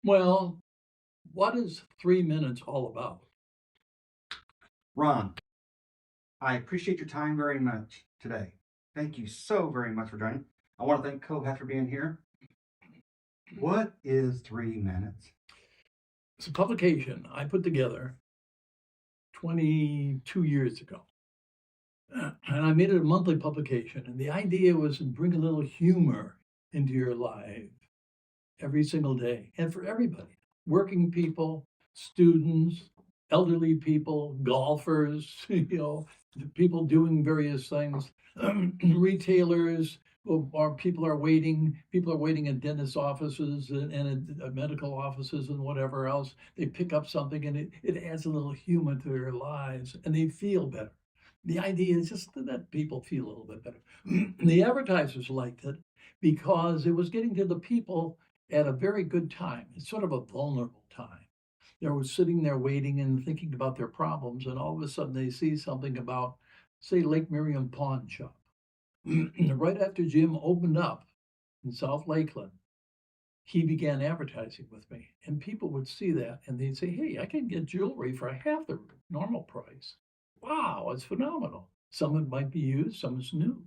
Well, what is 3 minutes all about? Ron, I appreciate your time very much today. Thank you so very much for joining. I want to thank Co-Head for being here. What is 3 minutes? It's a publication I put together 22 years ago. And I made it a monthly publication. And the idea was to bring a little humor into your life every single day and for everybody working people, students, elderly people, golfers, people doing various things, retailers, or people are waiting at dentist offices and at medical offices and whatever else. They pick up something and it adds a little humor to their lives and they feel better. The idea is just to let people feel a little bit better. The advertisers liked it because it was getting to the people at a very good time. It's sort of a vulnerable time. They were sitting there waiting and thinking about their problems, and all of a sudden they see something about, say, Lake Miriam Pawn Shop. Right after Jim opened up in South Lakeland, he began advertising with me, and people would see that and they'd say, "Hey, I can get jewelry for half the normal price. Wow, it's phenomenal. Some of it might be used, some is new,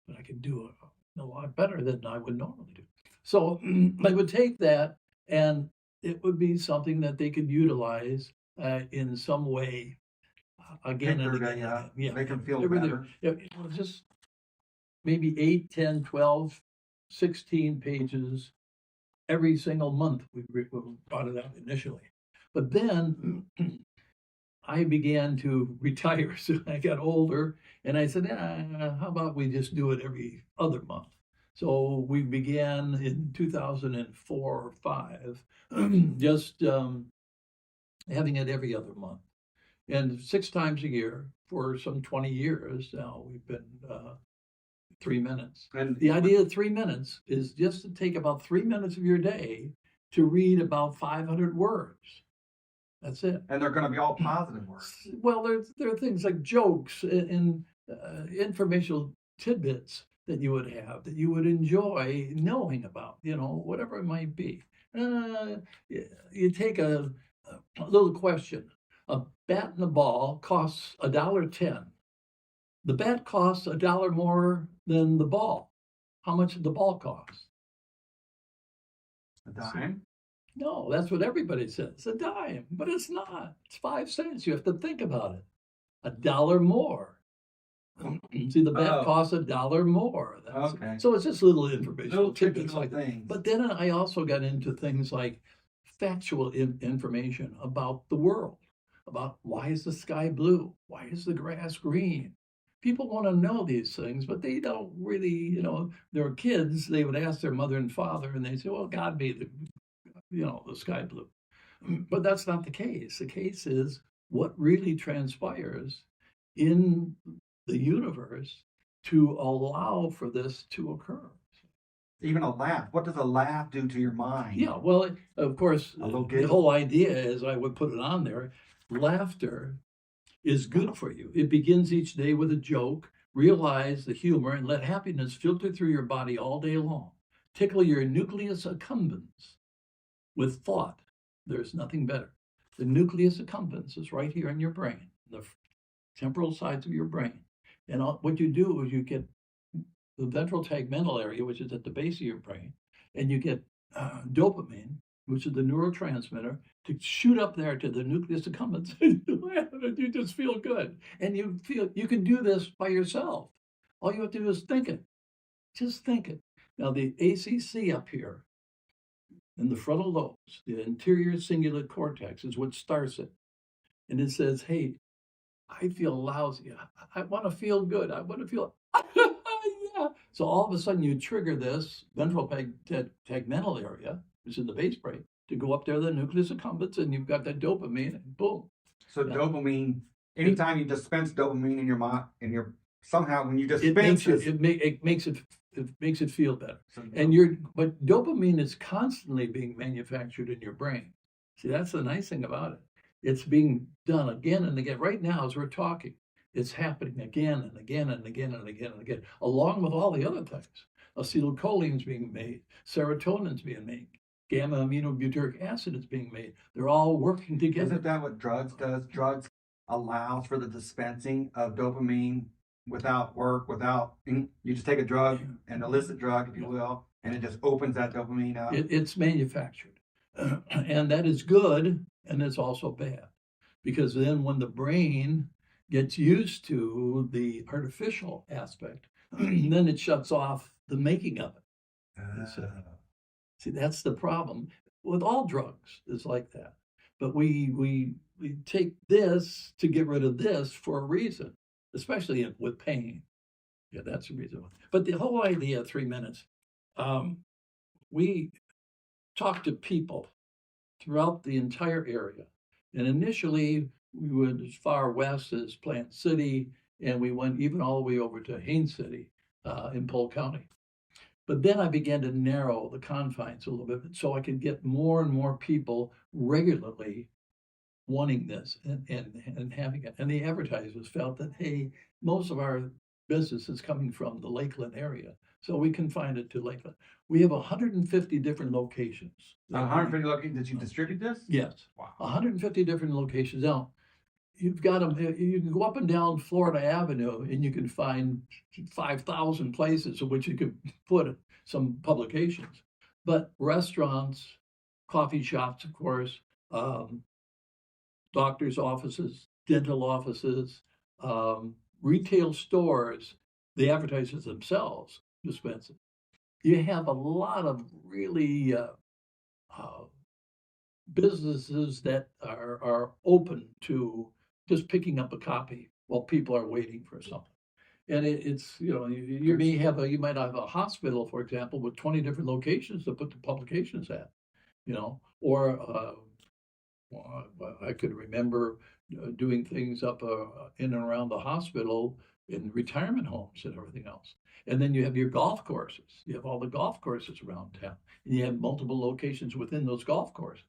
but I can do a lot better than I would normally do." So I would take that and it would be something that they could utilize in some way again and again. Yeah, Make them feel everything. better. It was just maybe 8, 10, 12, 16 pages every single month we brought it out initially. But then I began to retire. So I got older and I said, how about we just do it every other month? So we began in 2004 or 5, just having it every other month. And 6 times a year for some 20 years now, we've been 3 minutes. And The idea of 3 minutes is just to take about 3 minutes of your day to read about 500 words. That's it. and they're going to be all positive words. Well, there are things like jokes and informational tidbits that you would have that you would enjoy knowing about, whatever it might be. You take a little question. A bat and a ball costs $1.10. The bat costs $1 more than the ball. How much did the ball cost? A dime? No, that's what everybody says, a dime, but it's not. It's 5 cents. You have to think about it. $1 more. See, the bat Oh. costs $1 more. Okay. So it's just little informational Little tidbits typical like that. things. But then I also got into things like factual information about the world, about why is the sky blue? Why is the grass green? People want to know these things, but they don't really, they're kids. They would ask their mother and father, and they say, well, God made the sky blue. But that's not the case. The case is what really transpires in the universe to allow for this to occur. Even a laugh. What does a laugh do to your mind? Yeah, well, of course, A little the giggle. whole idea, as I would put it on there, laughter is good for you. It begins each day with a joke. Realize the humor and let happiness filter through your body all day long. Tickle your nucleus accumbens with thought. There's nothing better. The nucleus accumbens is right here in your brain, the temporal sides of your brain. And what you do is you get the ventral tegmental area, which is at the base of your brain, and you get dopamine, which is the neurotransmitter, to shoot up there to the nucleus accumbens. You just feel good. And you can do this by yourself. All you have to do is think it. Just think it. Now, the ACC up here in the frontal lobes, the anterior cingulate cortex is what starts it. And it says, hey, I feel lousy. I want to feel good. I want to feel, yeah. So all of a sudden you trigger this ventral tegmental area, which is in the base brain, to go up there to the nucleus accumbens, and you've got that dopamine, and boom. So Yeah. dopamine. Anytime you dispense dopamine in your mind, somehow when you It makes dispense it makes it feel better. so But dopamine is constantly being manufactured in your brain. See, that's the nice thing about it. It's being done again and again. Right now, as we're talking, it's happening again and again and again and again and again, along with all the other things. Acetylcholine's being made, serotonin's being made. gamma aminobutyric acid is being made. They're all working together. Isn't that what drugs does? Drugs allows for the dispensing of dopamine without work, without you just take a drug, an illicit drug, if you will, and it just opens that dopamine up. It's manufactured, and that is good, and it's also bad, because then when the brain gets used to the artificial aspect, then it shuts off the making of it. See, that's the problem with all drugs. It's like that. But we take this to get rid of this for a reason, especially with pain. Yeah, that's the reason. But the whole idea of 3 minutes, we talked to people throughout the entire area. And initially, we went as far west as Plant City, and we went even all the way over to Haines City in Polk County. But then I began to narrow the confines a little bit so I could get more and more people regularly wanting this and having it. And the advertisers felt that, hey, most of our business is coming from the Lakeland area. So we confined it to Lakeland. We have 150 different locations. 150 locations. Did you distribute this? Yes. Wow. 150 different locations. Now, you've got them, you can go up and down Florida Avenue and you can find 5,000 places in which you could put some publications. But restaurants, coffee shops, of course, doctor's offices, dental offices, retail stores, the advertisers themselves dispense it. You have a lot of really businesses that are open to just picking up a copy while people are waiting for something. And it's, you might have a hospital, for example, with 20 different locations to put the publications at, or I could remember doing things up in and around the hospital in retirement homes and everything else. And then you have your golf courses. You have all the golf courses around town, and you have multiple locations within those golf courses.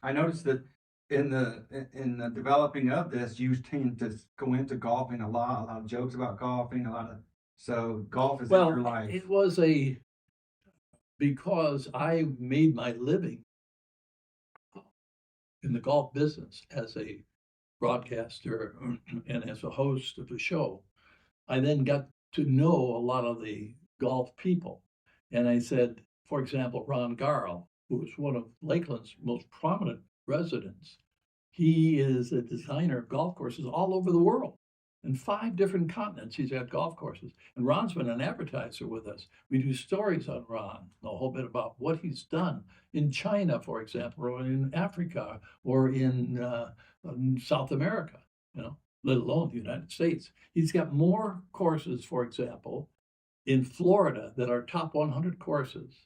I noticed that in the developing of this, you tend to go into golfing a lot of jokes about golfing, so golf is in your life. It was because I made my living in the golf business as a broadcaster and as a host of a show. I then got to know a lot of the golf people. And I said, for example, Ron Garl, who was one of Lakeland's most prominent residents, he is a designer of golf courses all over the world. In 5 different continents, he's had golf courses. And Ron's been an advertiser with us. We do stories on Ron, a whole bit about what he's done in China, for example, or in Africa, or in South America, let alone the United States. He's got more courses, for example, in Florida that are top 100 courses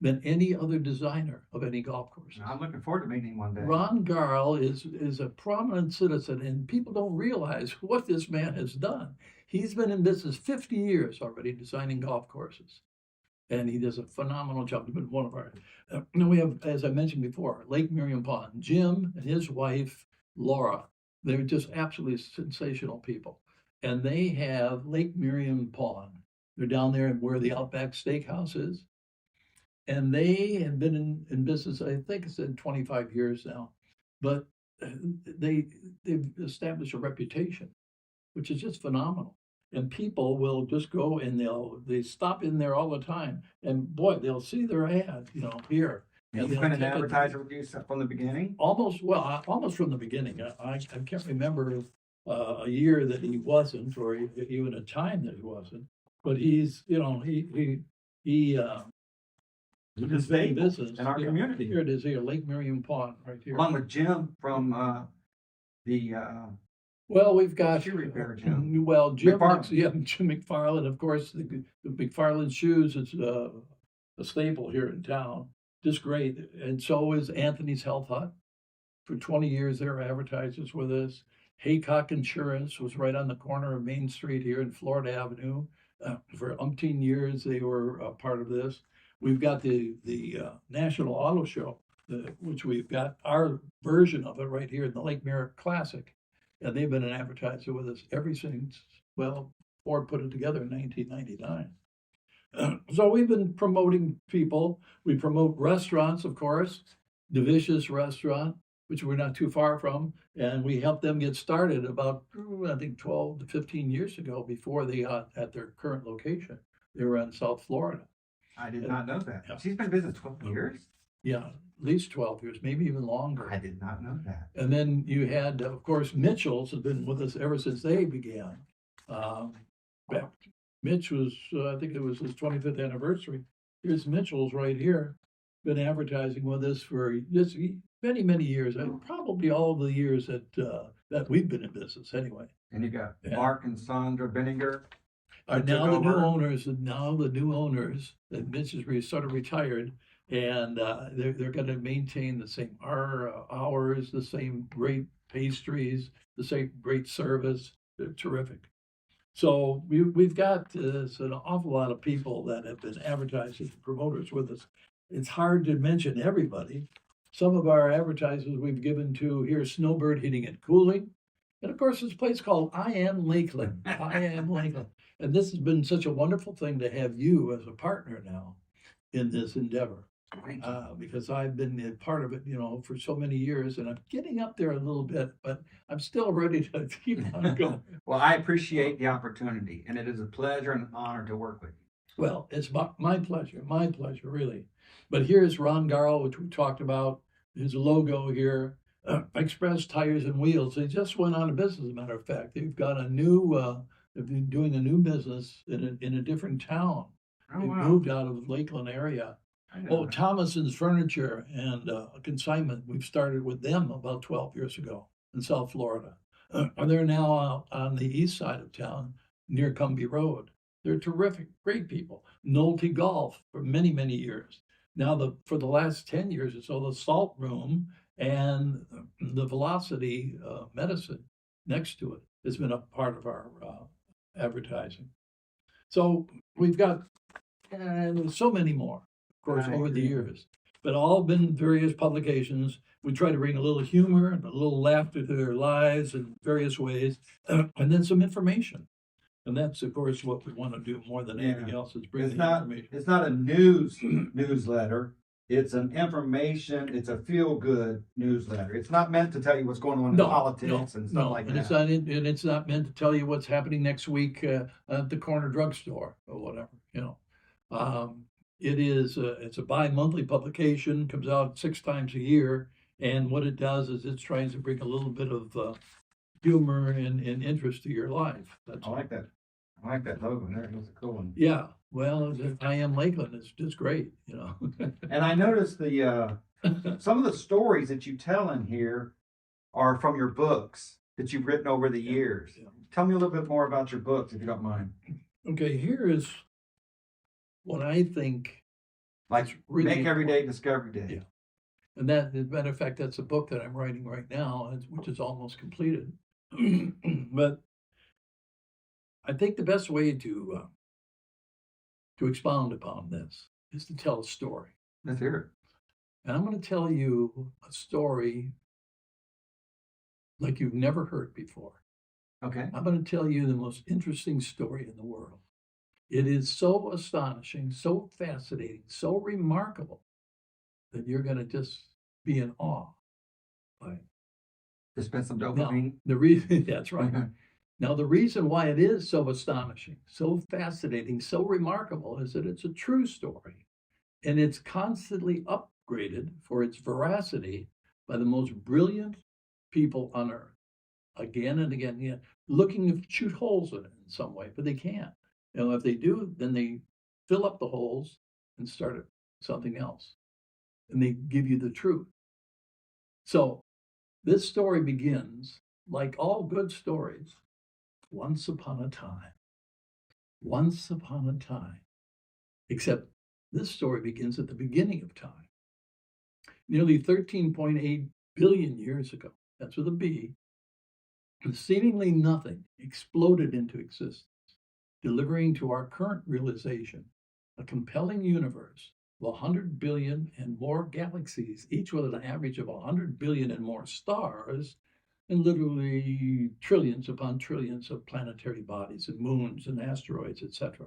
than any other designer of any golf course. I'm looking forward to meeting him one day. Ron Garl is a prominent citizen, and people don't realize what this man has done. He's been in business 50 years already designing golf courses, and he does a phenomenal job. He's been one of our, we have, as I mentioned before, Lake Miriam Pond. Jim and his wife, Laura, they're just absolutely sensational people. And they have Lake Miriam Pond. They're down there where the Outback Steakhouse is. And they have been in business, I think it's in 25 years now, but they've established a reputation, which is just phenomenal. And people will just go and they stop in there all the time. And boy, they'll see their ad, here. You've been an advertiser with you from the beginning? Almost from the beginning. I can't remember a year that he wasn't, or even a time that he wasn't. But he's, He's a staple in our community. Here it is here, Lake Miriam Pond, right here. Along with Jim from the well, we've got shoe repair, Jim. Well, Jim McFarland. Jim McFarland, of course, the McFarland shoes is a staple here in town. Just great. And so is Anthony's Health Hut. For 20 years, they were advertisers with us. Haycock Insurance was right on the corner of Main Street here in Florida Avenue. For umpteen years, they were a part of this. We've got the National Auto Show, which we've got our version of it right here in the Lake Merritt Classic. And they've been an advertiser with us ever since, Ford put it together in 1999. So we've been promoting people. We promote restaurants, of course, Delicious Restaurant, which we're not too far from, and we helped them get started about, I think, 12 to 15 years ago before they got at their current location. They were in South Florida. I did And, not know that. yeah, She's been in business 12 years? yeah, at least 12 years, maybe even I longer. did not know that. And then you had, of course, Mitchell's has been with us ever since they began. Um, back, Mitch was, I think it was his 25th anniversary. Here's Mitchell's right here. Been advertising with us for just many, many years. Probably all of the years that we've been in business anyway. And you got Yeah. Mark and Sandra Benninger. Are Took now the new over. owners, and now the new owners, that Mitch is sort of retired, and they're gonna maintain the same hours, the same great pastries, the same great service. They're terrific. So we've got an awful lot of people that have been advertising promoters with us. It's hard to mention everybody. Some of our advertisers we've given to here, Snowbird Heating and Cooling. And of course, this place called I Am Lakeland. I Am Lakeland. And this has been such a wonderful thing to have you as a partner now in this endeavor. Thank you. Because I've been a part of it, for so many years, and I'm getting up there a little bit, but I'm still ready to keep on going. Well, I appreciate the opportunity, and it is a pleasure and honor to work with you. Well, it's my pleasure, really. But here's Ron Garl, which we talked about, his logo here, Express Tires and Wheels. They just went out of business, as a matter of fact. They've been doing a new business in a different town. Oh, They wow. moved out of Lakeland area. I know Oh, that. Thomason's Furniture and Consignment, we've started with them about 12 years ago in South Florida. And they're now out on the east side of town near Cumbie Road. They're terrific, great people. Nolte Golf for many, many years. Now, for the last 10 years or so, the Salt Room and the Velocity Medicine next to it has been a part of our advertising. So we've got so many more, of course, I over the agree. years, but all been various publications. We try to bring a little humor and a little laughter to their lives in various ways, and then some information. And that's, of course, what we want to do more than anything Yeah. else is bring It's the not information. it's not a newsletter. It's an information, it's a feel good newsletter. It's not meant to tell you what's going on in politics and stuff like and that. it's not meant to tell you what's happening next week at the corner drugstore or whatever. It's a bi-monthly publication, comes out 6 times a year, and what it does is it's trying to bring a little bit of humor and interest to your life. That's I like that. I like that logo there. It's a cool one. Yeah, well, I Am Lakeland is just great. And I noticed some of the stories that you tell in here are from your books that you've written over the years. Yeah. Tell me a little bit more about your books, if you don't mind. Okay, here is what I think Like really Make Every Day important. Discovery Day. Yeah. And that, as a matter of fact, that's a book that I'm writing right now, which is almost completed. But I think the best way to expound upon this is to tell a story. Let's hear it. And I'm going to tell you a story like you've never heard before. Okay. I'm going to tell you the most interesting story in the world. It is so astonishing, so fascinating, so remarkable that you're going to just be in awe by it. To spend some Now, dopamine. the reason that's right. Now, the reason why it is so astonishing, so fascinating, so remarkable is that it's a true story, and it's constantly upgraded for its veracity by the most brilliant people on earth, again and again, looking to shoot holes in it in some way, but they can't. If they do, then they fill up the holes and start something else, and they give you the truth. So this story begins, like all good stories, once upon a time. Once upon a time. Except this story begins at the beginning of time. Nearly 13.8 billion years ago, that's with a B, seemingly nothing exploded into existence, delivering to our current realization a compelling universe of 100 billion and more galaxies, each with an average of 100 billion and more stars, and literally trillions upon trillions of planetary bodies and moons and asteroids, etc.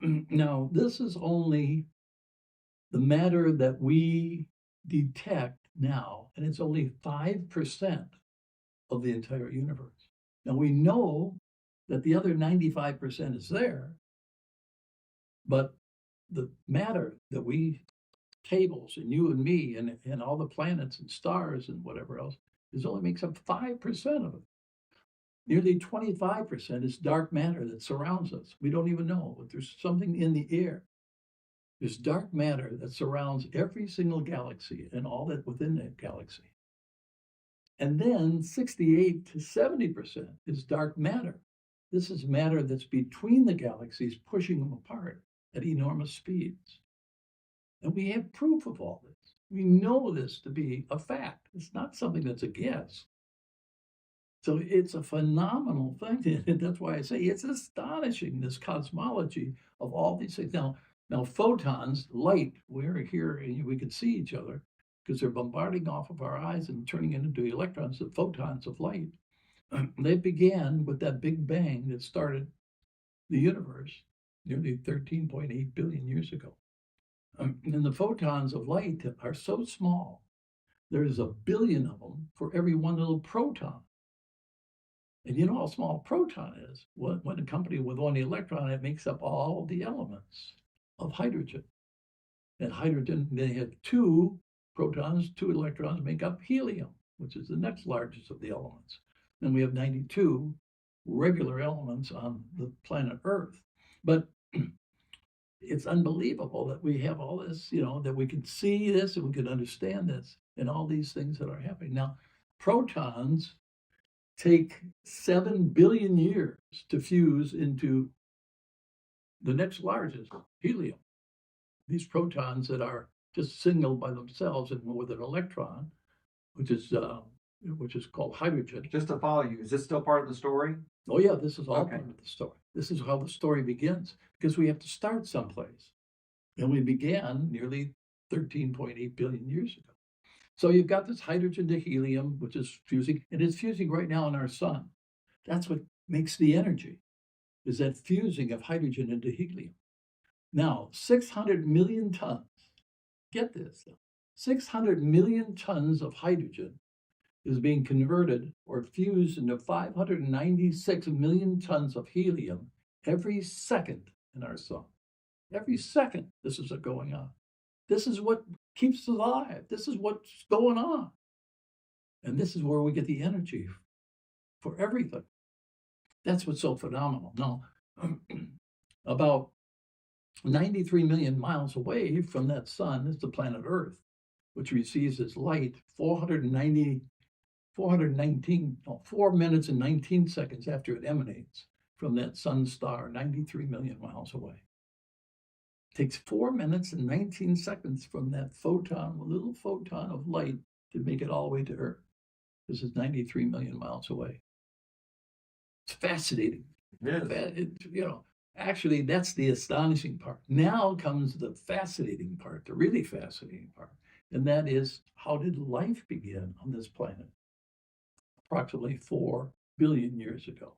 Now, this is only the matter that we detect now, and it's only 5% of the entire universe. Now, we know that the other 95% is there, but the matter that we tables and you and me and all the planets and stars and whatever else is only makes up 5% of it. Nearly 25% is dark matter that surrounds us. We don't even know, but there's something in the air. There's dark matter that surrounds every single galaxy and all that within that galaxy. And then 68 to 70% is dark matter. This is matter that's between the galaxies, pushing them apart at enormous speeds. And we have proof of all this. We know this to be a fact. It's not something that's a guess. So it's a phenomenal thing. And that's why I say it's astonishing, this cosmology of all these things. Now photons, light, we're here and we can see each other because they're bombarding off of our eyes and turning into electrons, the photons of light. They began with that big bang that started the universe nearly 13.8 billion years ago. And the photons of light are so small, there's a billion of them for every one little proton. And you know how small a proton is? When a company with one electron, it makes up all the elements of hydrogen. And hydrogen, they have two protons, two electrons make up helium, which is the next largest of the elements. Then we have 92 regular elements on the planet Earth. But it's unbelievable that we have all this, that we can see this and we can understand this and all these things that are happening. Now, protons take 7 billion years to fuse into the next largest, helium. These protons that are just single by themselves and with an electron, which is called hydrogen. Just to follow you, is this still part of the story? Oh yeah, this is all Okay. part of the story. This is how the story begins because we have to start someplace. And we began nearly 13.8 billion years ago. So you've got this hydrogen to helium, which is fusing, and it's fusing right now in our sun. That's what makes the energy, is that fusing of hydrogen into helium. Now, 600 million tons, get this, 600 million tons of hydrogen is being converted or fused into 596 million tons of helium every second in our sun. Every second, this is going on. This is what keeps us alive. This is what's going on. And this is where we get the energy for everything. That's what's so phenomenal. Now, about 93 million miles away from that sun is the planet Earth, which receives its light 4 minutes and 19 seconds after it emanates from that sun star 93 million miles away. It takes 4 minutes and 19 seconds from that photon, a little photon of light, to make it all the way to Earth. This is 93 million miles away. It's fascinating. Actually, that's the astonishing part. Now comes the fascinating part, the really fascinating part, and that is, how did life begin on this planet? Approximately 4 billion years ago.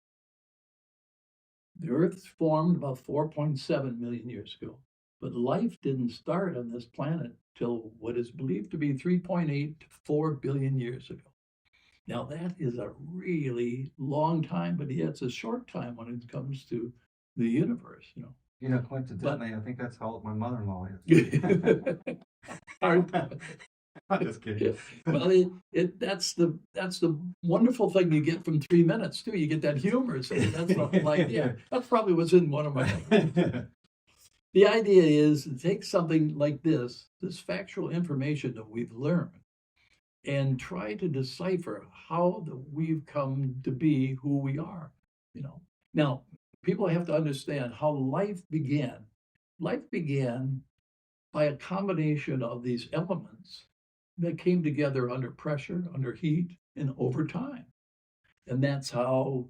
The Earth formed about 4.7 million years ago, but life didn't start on this planet till what is believed to be 3.8 to 4 billion years ago. Now, that is a really long time, but yet it's a short time when it comes to the universe, Coincidentally, I think that's how old my mother-in-law is. I'm just kidding. Well, that's the wonderful thing you get from 3 minutes too. You get that humor. So that's that's probably what's in one of my. The idea is to take something like this factual information that we've learned, and try to decipher how we've come to be who we are. Now people have to understand how life began. Life began by a combination of these elements that came together under pressure, under heat, and over time. And that's how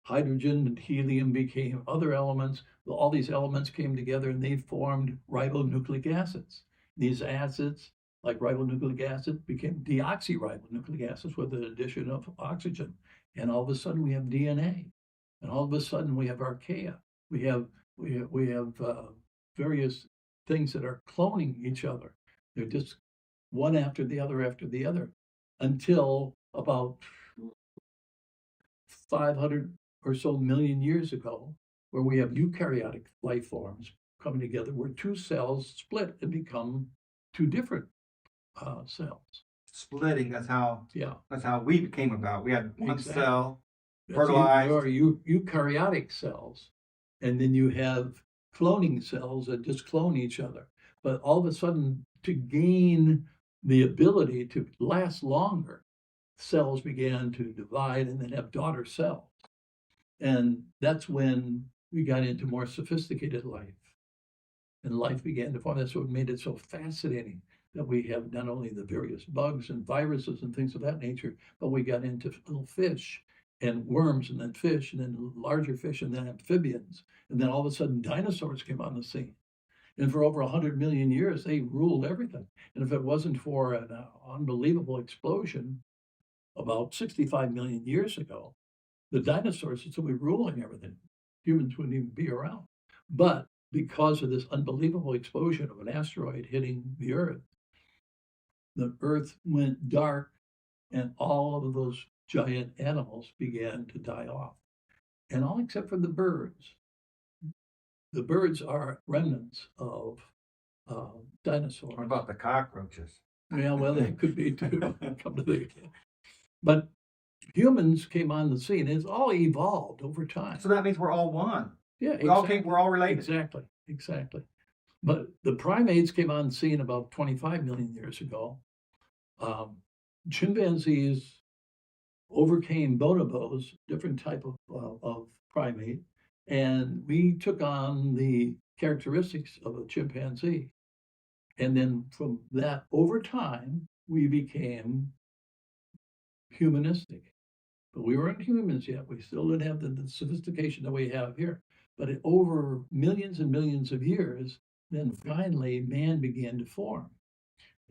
hydrogen and helium became other elements. All these elements came together and they formed ribonucleic acids. These acids, like ribonucleic acid, became deoxyribonucleic acids with the addition of oxygen. And all of a sudden we have DNA. And all of a sudden we have archaea. We have we have various things that are cloning each other. They're just one after the other, until about 500 or so million years ago, where we have eukaryotic life forms coming together, where two cells split and become two different cells. Splitting. Yeah, That's how we came about. We had one exactly. cell That's fertilized. eukaryotic cells, and then you have cloning cells that just clone each other. But all of a sudden, to gain the ability to last longer, cells began to divide and then have daughter cells. And that's when we got into more sophisticated life. And life began to form. That's what made it so fascinating, that we have not only the various bugs and viruses and things of that nature, but we got into little fish and worms and then fish and then larger fish and then amphibians. And then all of a sudden dinosaurs came on the scene. And for over 100 million years, they ruled everything. And if it wasn't for an unbelievable explosion about 65 million years ago, the dinosaurs would still be ruling everything. Humans wouldn't even be around. But because of this unbelievable explosion of an asteroid hitting the Earth went dark, and all of those giant animals began to die off. And all except for the birds. The birds are remnants of dinosaurs. What about the cockroaches? Yeah, well, they could be too. Come to think of it. But humans came on the scene. It's all evolved over time. So that means we're all one. Yeah, We're all related. Exactly. But the primates came on the scene about 25 million years ago. Chimpanzees overcame bonobos, different type of primate, and we took on the characteristics of a chimpanzee. And then from that, over time, we became humanistic. But we weren't humans yet. We still didn't have the sophistication that we have here. But over millions and millions of years, then finally man began to form.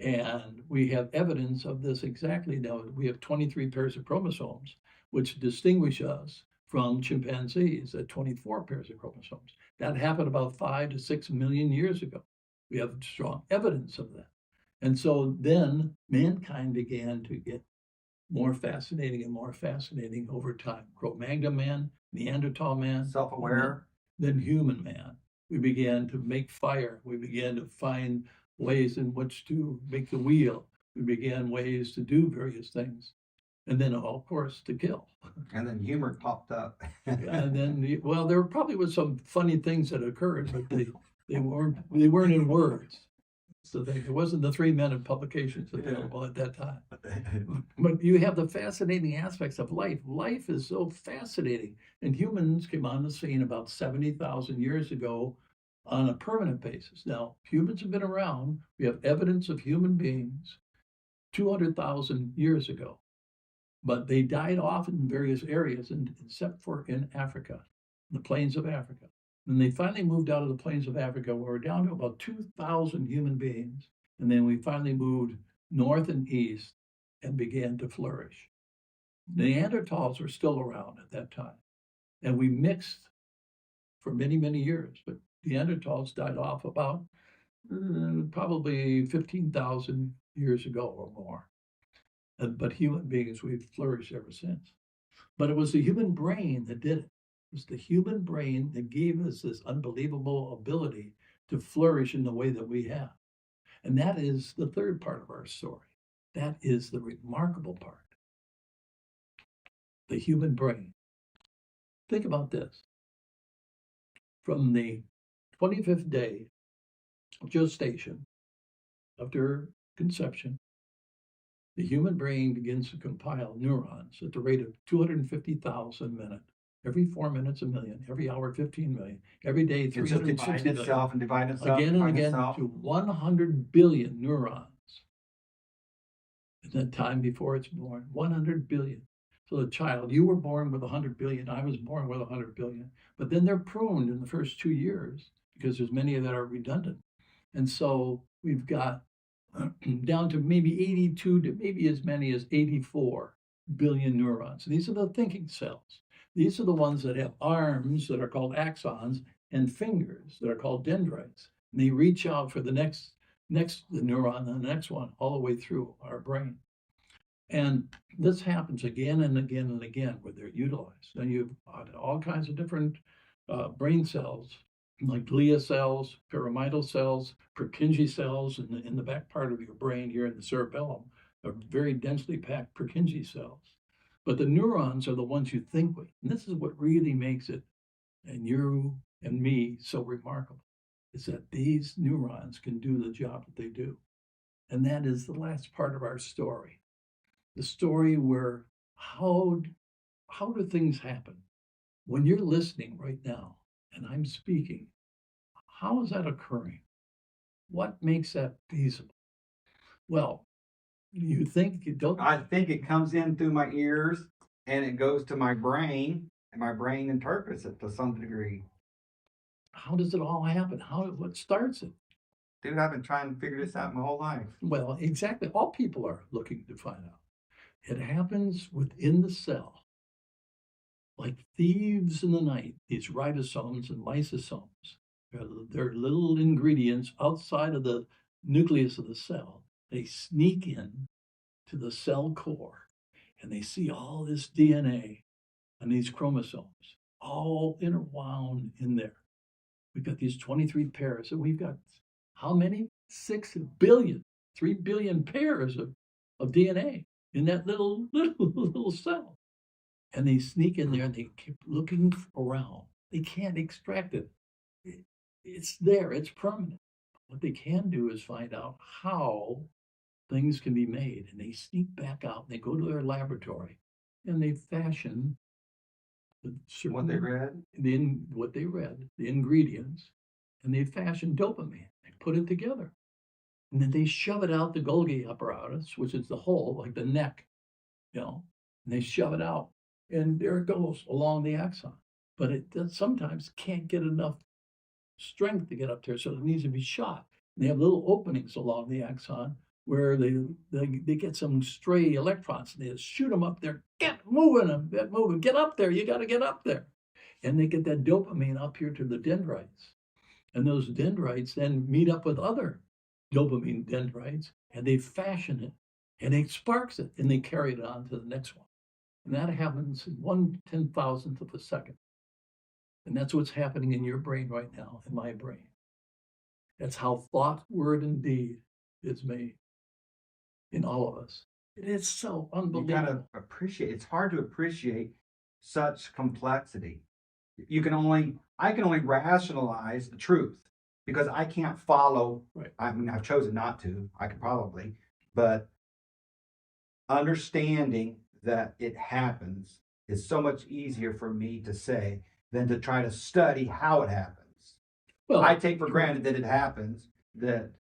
And we have evidence of this exactly now. We have 23 pairs of chromosomes, which distinguish us from chimpanzees at 24 pairs of chromosomes. That happened about 5 to 6 million years ago. We have strong evidence of that. And so then mankind began to get more fascinating and more fascinating over time. Cro-Magnon man, Neanderthal man, self-aware, then human man. We began to make fire. We began to find ways in which to make the wheel. We began ways to do various things. And then, of course, to kill. And then humor popped up. And then, well, there probably was some funny things that occurred, but they weren't in words. So it wasn't the 3 men of publications available at that time. But you have the fascinating aspects of life. Life is so fascinating. And humans came on the scene about 70,000 years ago on a permanent basis. Now, humans have been around. We have evidence of human beings 200,000 years ago. But they died off in various areas, except for in Africa, the plains of Africa. And they finally moved out of the plains of Africa, where we're down to about 2,000 human beings. And then we finally moved north and east and began to flourish. Neanderthals were still around at that time. And we mixed for many, many years. But Neanderthals died off about probably 15,000 years ago or more. But human beings, we've flourished ever since. But it was the human brain that did it. It was the human brain that gave us this unbelievable ability to flourish in the way that we have. And that is the third part of our story. That is the remarkable part. The human brain. Think about this. From the 25th day of gestation, after conception, the human brain begins to compile neurons at the rate of 250,000 a minute. Every 4 minutes, a million. Every hour, 15 million. Every day, It just 360 divides million. itself and divides itself. Again and again to 100 billion neurons. At that time before it's born, 100 billion. So the child, you were born with 100 billion. I was born with 100 billion. But then they're pruned in the first 2 years because there's many that are redundant. And so we've got down to maybe 82 to maybe as many as 84 billion neurons. These are the thinking cells. These are the ones that have arms that are called axons and fingers that are called dendrites. And they reach out for the next neuron and the next one all the way through our brain. And this happens again and again and again where they're utilized. And you've all kinds of different brain cells, like glia cells, pyramidal cells, Purkinje cells in the back part of your brain here in the cerebellum are very densely packed Purkinje cells. But the neurons are the ones you think with. And this is what really makes it, and you and me, so remarkable, is that these neurons can do the job that they do. And that is the last part of our story. The story where how do things happen? When you're listening right now and I'm speaking, how is that occurring? What makes that feasible? Well, you think you don't. I think it comes in through my ears and it goes to my brain, and my brain interprets it to some degree. How does it all happen? What starts it? Dude, I've been trying to figure this out my whole life. Well, exactly. All people are looking to find out. It happens within the cell. Like thieves in the night, these ribosomes and lysosomes. They're little ingredients outside of the nucleus of the cell. They sneak in to the cell core and they see all this DNA and these chromosomes all interwound in there. We've got these 23 pairs, and we've got how many? 6 billion, 3 billion pairs of DNA in that little cell. And they sneak in there and they keep looking around. They can't extract it. It's there, it's permanent. What they can do is find out how things can be made. And they sneak back out and they go to their laboratory and they fashion What they read? what they read, the ingredients, and they fashion dopamine. They put it together. And then they shove it out the Golgi apparatus, which is the hole, like the neck, and they shove it out. And there it goes along the axon. But it sometimes can't get enough strength to get up there, so it needs to be shot. And they have little openings along the axon where they get some stray electrons and they just shoot them up there. Get moving, get up there. You got to get up there. And they get that dopamine up here to the dendrites. And those dendrites then meet up with other dopamine dendrites and they fashion it and it sparks it and they carry it on to the next one. And that happens in 1/10,000th of a second. And that's what's happening in your brain right now, in my brain. That's how thought, word, and deed is made in all of us. It is so unbelievable. You gotta appreciate. It's hard to appreciate such complexity. I can only rationalize the truth because I can't follow. Right. I mean, I've chosen not to. I could probably, but understanding that it happens is so much easier for me to say than to try to study how it happens. Well, I take for granted that it happens, that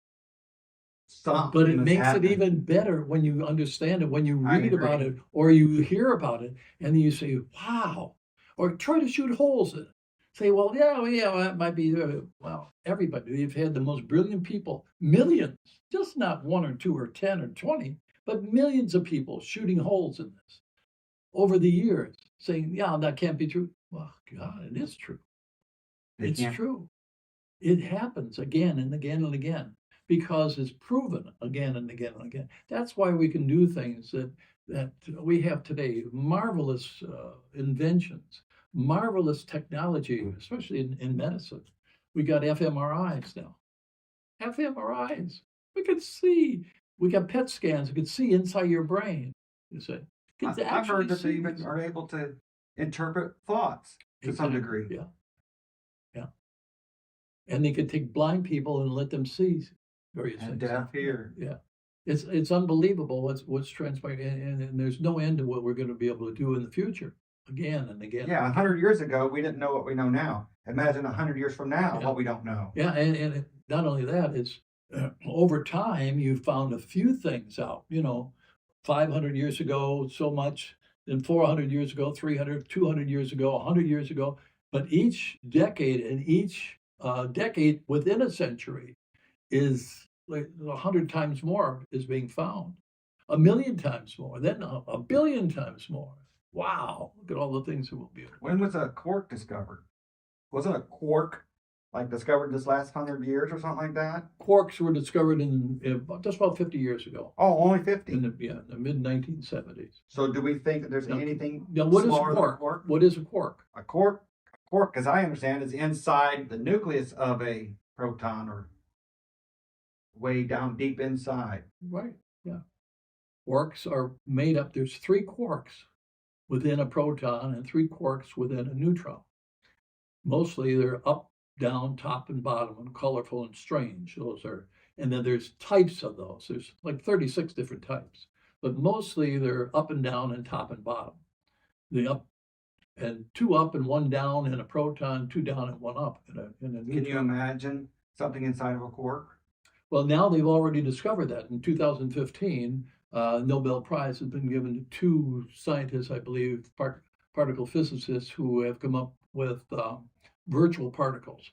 something. But it makes it even better when you understand it, when you read about it or you hear about it, and you say, wow, or try to shoot holes in it. Say, well, that might be, well, everybody, you've had the most brilliant people, millions, just not 1 or 2 or 10 or 20, but millions of people shooting holes in this over the years, saying, yeah, that can't be true. Well, God, it is true. It's true. It happens again and again and again because it's proven again and again and again. That's why we can do things that we have today, marvelous inventions, marvelous technology, especially in medicine. We got fMRIs now. fMRIs. We can see. We got PET scans. We can see inside your brain. You say. I've heard that they even are able to interpret thoughts to some degree. Yeah. Yeah. And they could take blind people and let them see various things. And deaf hear. Yeah. It's unbelievable what's transpired, and there's no end to what we're going to be able to do in the future, again and again. Yeah, 100 years ago, we didn't know what we know now. Imagine 100 years from now, what we don't know. Yeah, and not only that, it's over time, you found a few things out, 500 years ago, so much, then 400 years ago, 300, 200 years ago, 100 years ago. But each decade and each decade within a century is like 100 times more is being found, 1,000,000 times more, then a billion times more. Wow, look at all the things that will be. When was a quark discovered? Wasn't a quark like discovered this last 100 years or something like that? Quarks were discovered in just about 50 years ago. Oh, only 50. In the mid 1970s. So do we think that there's anything what is a smaller than a quark? quark? What is a quark? A quark, as I understand, is inside the nucleus of a proton, or way down deep inside. Right. Yeah. Quarks are made up. There's 3 quarks within a proton and 3 quarks within a neutron. Mostly they're up, down, top, and bottom, and colorful and strange. Those are, and then there's types of those. There's like 36 different types, but mostly they're up and down and top and bottom. The up and 2 up and 1 down in a proton, 2 down and 1 up in a neutron. Can you imagine something inside of a quark? Well, now they've already discovered that. In 2015, Nobel Prize has been given to 2 scientists, I believe, particle physicists, who have come up with virtual particles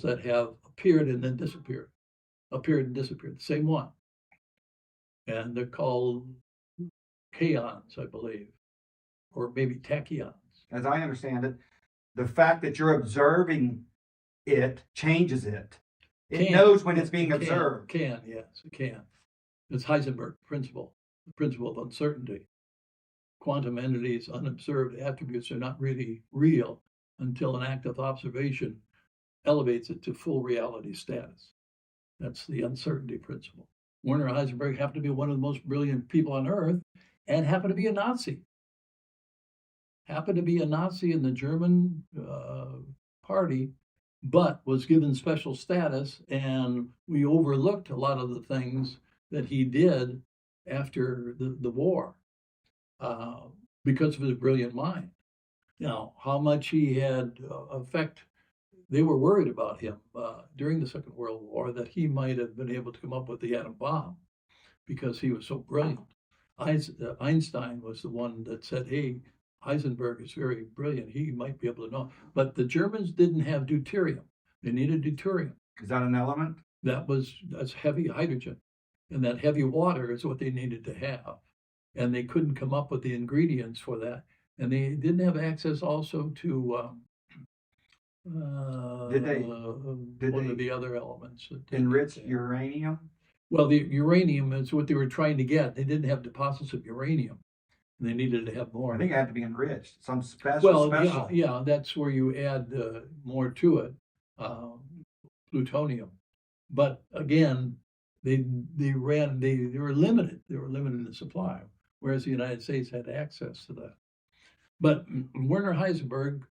that have appeared and then disappeared, the same one. And they're called kaons, I believe, or maybe tachyons. As I understand it, the fact that you're observing it changes it. It knows when it's being observed. Yes, it can. It's Heisenberg's principle, the principle of uncertainty. Quantum entities, unobserved attributes, are not really real until an active observation elevates it to full reality status. That's the uncertainty principle. Werner Heisenberg happened to be one of the most brilliant people on earth, and happened to be a Nazi. Happened to be a Nazi in the German party, but was given special status, and we overlooked a lot of the things that he did after the war because of his brilliant mind. Now, how much he had effect, they were worried about him during the Second World War, that he might have been able to come up with the atom bomb because he was so brilliant. Einstein was the one that said, hey, Heisenberg is very brilliant. He might be able to know. But the Germans didn't have deuterium. They needed deuterium. Is that an element? That's heavy hydrogen. And that heavy water is what they needed to have. And they couldn't come up with the ingredients for that. And they didn't have access also to one of the other elements. Enriched uranium? Well, the uranium is what they were trying to get. They didn't have deposits of uranium. And they needed to have more. I think it had to be enriched. Some special. Yeah, that's where you add more to it, plutonium. But again, they were limited. They were limited in supply, whereas the United States had access to that. But Werner Heisenberg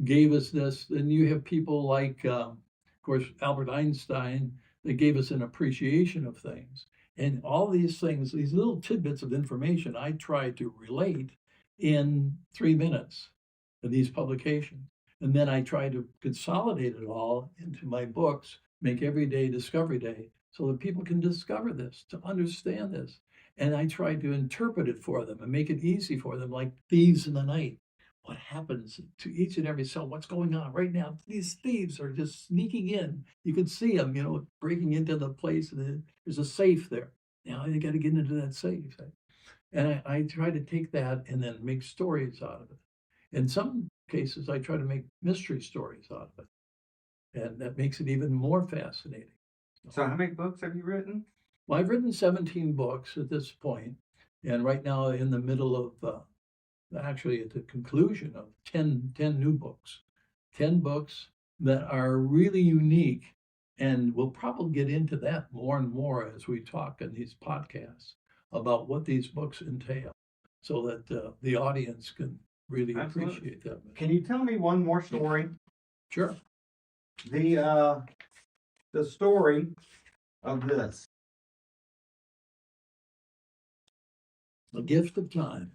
gave us this, and you have people like, of course, Albert Einstein, that gave us an appreciation of things. And all these things, these little tidbits of information, I try to relate in 3 minutes in these publications. And then I try to consolidate it all into my books, make every day Discovery Day, so that people can discover this, to understand this. And I try to interpret it for them and make it easy for them, like thieves in the night. What happens to each and every cell? What's going on right now? These thieves are just sneaking in. You can see them, breaking into the place, and there's a safe there. Now they got to get into that safe. And I try to take that and then make stories out of it. In some cases, I try to make mystery stories out of it. And that makes it even more fascinating. So how many books have you written? Well, I've written 17 books at this point, and right now in the middle of actually at the conclusion of 10 new books, 10 books that are really unique. And we'll probably get into that more and more as we talk in these podcasts about what these books entail, so that the audience can really appreciate them. Can you tell me one more story? Sure. The story of this. The gift of time.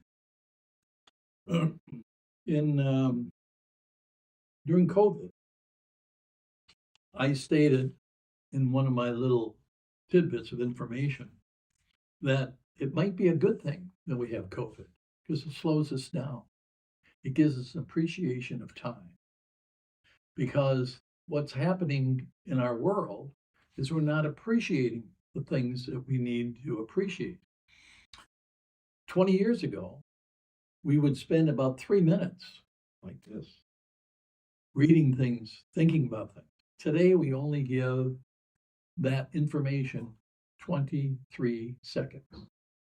During COVID, I stated in one of my little tidbits of information that it might be a good thing that we have COVID, because it slows us down. It gives us an appreciation of time. Because what's happening in our world is we're not appreciating the things that we need to appreciate. 20 years ago, we would spend about 3 minutes like this, reading things, thinking about things. Today, we only give that information 23 seconds.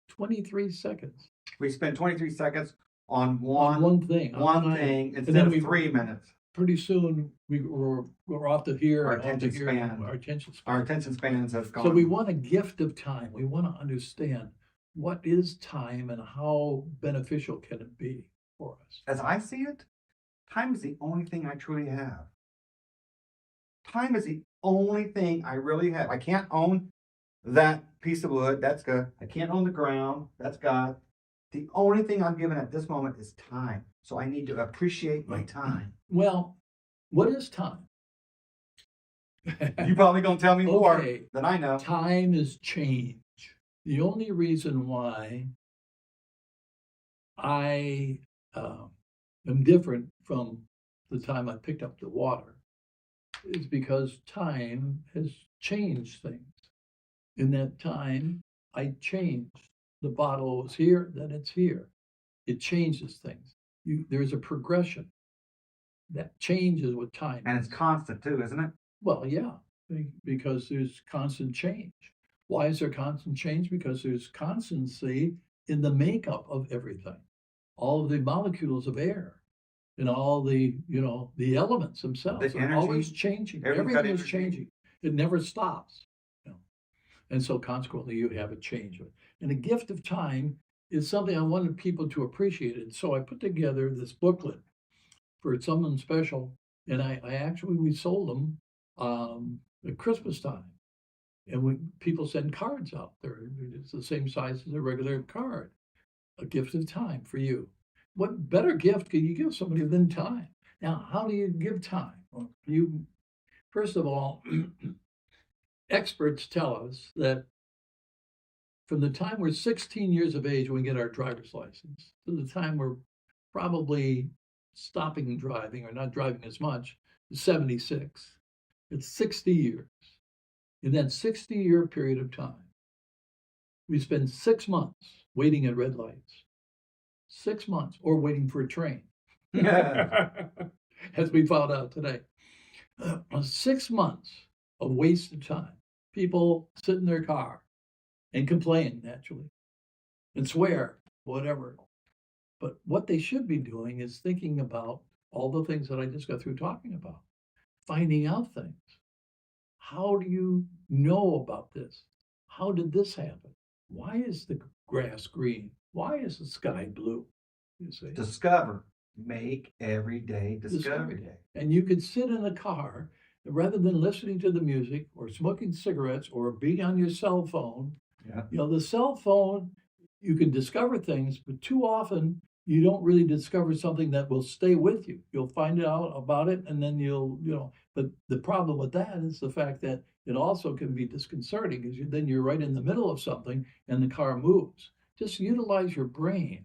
23 seconds. We spend 23 seconds on one thing. instead of 3 minutes. Pretty soon we're off to here. Our attention spans have gone. So we want a gift of time. We want to understand what is time and how beneficial can it be for us. As I see it, time is the only thing I truly have. Time is the only thing I really have. I can't own that piece of wood. That's good. I can't own the ground. That's God. The only thing I'm given at this moment is time. So I need to appreciate my time. Well, what is time? You're probably going to tell me more than I know. Time is change. The only reason why I am different from the time I picked up the water is because time has changed things. In that time, I changed. The bottle was here, then it's here. It changes things. There's a progression that changes with time. And it's constant too, isn't it? Well, yeah, because there's constant change. Why is there constant change? Because there's constancy in the makeup of everything. All of the molecules of air and all the, the elements themselves are always changing. Everything is changing. It never stops. And so consequently, you have a change. And the gift of time is something I wanted people to appreciate. And so I put together this booklet for someone special. And we sold them at Christmas time. And people send cards out there. It's the same size as a regular card. A gift of time for you. What better gift can you give somebody than time? Now, how do you give time? Well, first of all, experts tell us that from the time we're 16 years of age when we get our driver's license to the time we're probably stopping driving or not driving as much, 76. It's 60 years. In that 60-year period of time, we spend 6 months waiting at red lights. 6 months, or waiting for a train. As we found out today. 6 months of wasted time. People sit in their car and complain, naturally, and swear, whatever. But what they should be doing is thinking about all the things that I just got through talking about, finding out things. How do you know about this? How did this happen? Why is the grass green? Why is the sky blue? You see? Discover. Make every day discovery day. And you could sit in a car rather than listening to the music or smoking cigarettes or being on your cell phone. Yeah. The cell phone, you can discover things, but too often you don't really discover something that will stay with you. You'll find out about it and then but the problem with that is the fact that it also can be disconcerting because then you're right in the middle of something and the car moves. Just utilize your brain.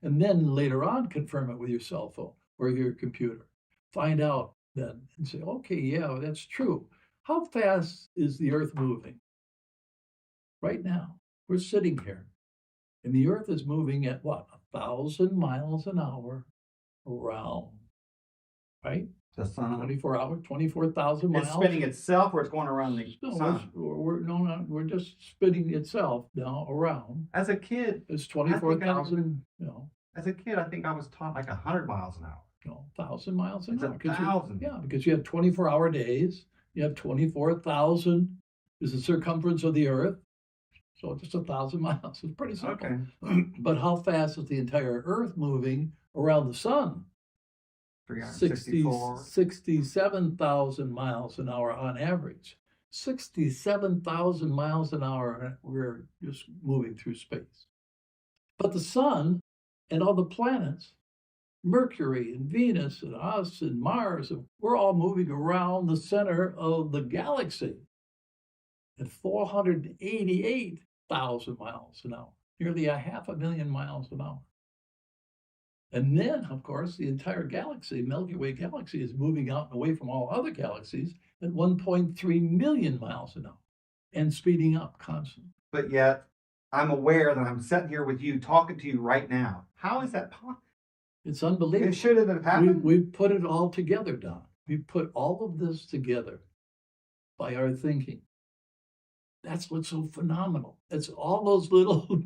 And then later on confirm it with your cell phone or your computer. Find out then and say, okay, yeah, that's true. How fast is the earth moving? Right now, we're sitting here and the earth is moving at what? 1,000 miles an hour around, right? The sun. 24,000 miles. It's spinning itself or it's going around the sun? We're just spinning itself now around. As a kid, it's 24,000, As a kid, I think I was taught like 100 miles an hour. No, 1,000 miles an hour. 1,000. Yeah, because you have 24-hour days. You have 24,000 is the circumference of the earth. So just 1,000 miles. It's pretty simple. Okay. But how fast is the entire earth moving around the sun? 67,000 miles an hour on average. 67,000 miles an hour, we're just moving through space. But the sun and all the planets, Mercury and Venus and us and Mars, we're all moving around the center of the galaxy at 488,000 miles an hour, nearly 500,000 miles an hour. And then, of course, the entire galaxy, Milky Way galaxy, is moving out and away from all other galaxies at 1.3 million miles an hour and speeding up constantly. But yet, I'm aware that I'm sitting here with you, talking to you right now. How is that possible? It's unbelievable. It should have happened. We put it all together, Don. we put all of this together by our thinking. That's what's so phenomenal. It's all those little,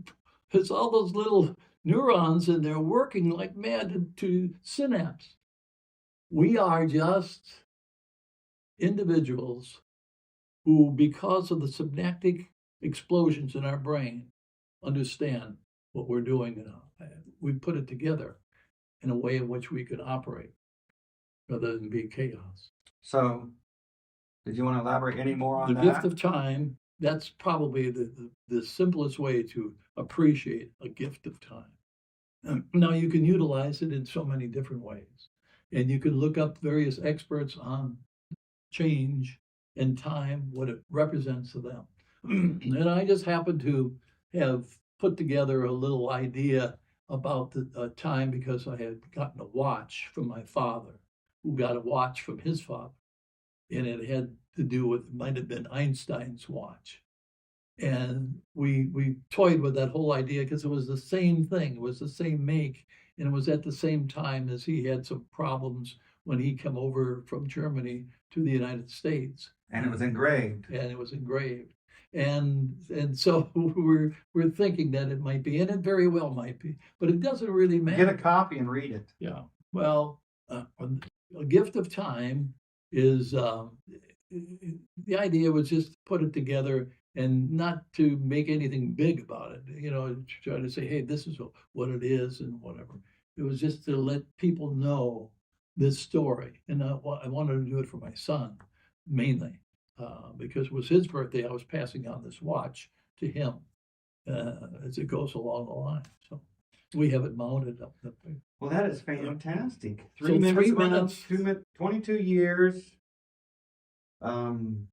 it's all those little neurons, and they're working like mad to synapse. We are just individuals who, because of the synaptic explosions in our brain, understand what we're doing. We put it together in a way in which we can operate rather than be chaos. So, did you want to elaborate any more on The that? gift of time, that's probably the simplest way to appreciate a gift of time. Now, you can utilize it in so many different ways, and you can look up various experts on change and time, what it represents to them. And I just happen to have put together a little idea about the time because I had gotten a watch from my father, who got a watch from his father, and it had to do with, it might have been Einstein's watch. And we toyed with that whole idea because it was the same thing, it was the same make, and it was at the same time as he had some problems when he came over from Germany to the United States. And it was engraved. And it was engraved. And so we're thinking that it might be, and it very well might be, but it doesn't really matter. Get a copy and read it. Yeah. Well, a gift of time is the idea was just to put it together and not to make anything big about it, try to say, hey, this is what it is and whatever. It was just to let people know this story. And I wanted to do it for my son mainly, because it was his birthday. I was passing on this watch to him as it goes along the line. So we have it mounted up there. Well, that is fantastic. So 3 minutes. 22 years. Some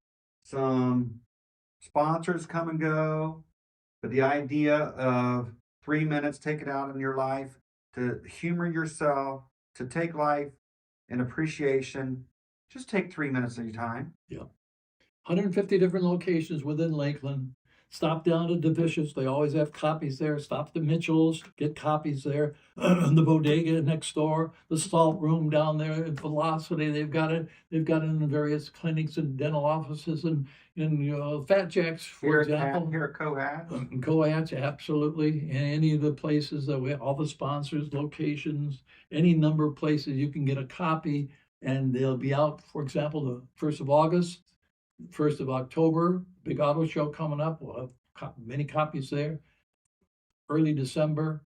sponsors come and go, but the idea of 3 minutes, take it out in your life to humor yourself, to take life in appreciation. Just take 3 minutes of your time. Yeah. 150 different locations within Lakeland. Stop down to DeVicious. They always have copies there. Stop to Mitchell's, get copies there. The bodega next door, the salt room down there at Velocity. They've got it in the various clinics and dental offices and Fat Jack's, for example. Here at Cohatch. Cohatch, absolutely. And any of the places that we have, all the sponsors, locations, any number of places you can get a copy, and they'll be out, for example, the 1st of August. 1st of October, big auto show coming up. We'll have many copies there. Early December,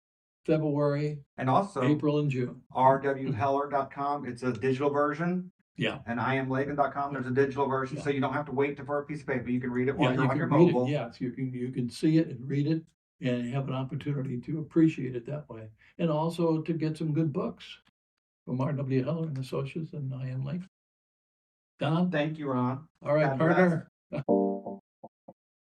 February, and also April and June. rwheller.com. It's a digital version. Yeah. And Lakeland.com. There's a digital version, Yeah. So you don't have to wait for a piece of paper. You can read it while you're on your read mobile. It. Yeah, so you can see it and read it and have an opportunity to appreciate it that way, and also to get some good books from R.W. Heller and Associates and Am Lakeland. Don? Thank you, Ron. All right, God partner.